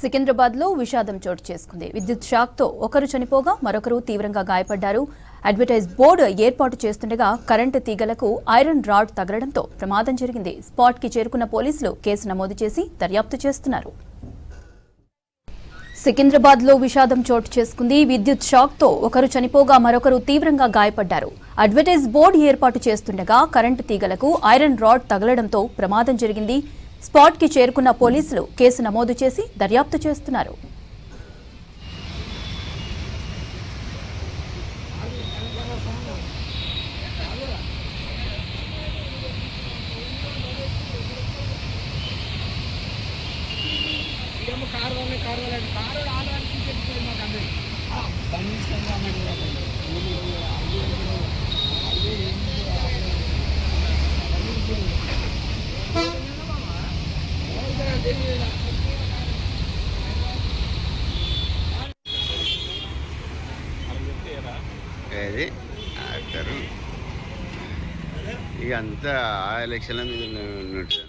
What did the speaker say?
సికింద్రాబాద్ లో విషాదం చోటు చేసుకుంది. విద్యుత్ షాక్ తో ఒకరు చనిపోగా మరొకరు తీవ్రంగా గాయపడ్డారు. అడ్వర్టైజ్ బోర్డు ఏర్పాటు చేస్తుండగా కరెంటు తీగలకు ఐరన్ రాడ్ తగలడంతో ప్రమాదం జరిగింది. స్పాట్ కి చేరుకున్న పోలీసులు కేసు నమోదు చేసి దర్యాప్తు చేస్తున్నారు. సికింద్రాబాద్ లో విషాదం చోటు చేసుకుంది. విద్యుత్ షాక్ తో ఒకరు చనిపోగా మరొకరు తీవ్రంగా గాయపడ్డారు. అడ్వర్టైజ్ బోర్డు ఏర్పాటు చేస్తుండగా కరెంటు తీగలకు ఐరన్ రాడ్ తగలడంతో ప్రమాదం జరిగింది. స్పాట్ కి చేరుకున్న పోలీసులు కేసు నమోదు చేసి దర్యాప్తు చేస్తున్నారు. అది ఆడతారు ఇక అంతా ఆ ఎలక్షన్ల మీద ఉన్నట్టు.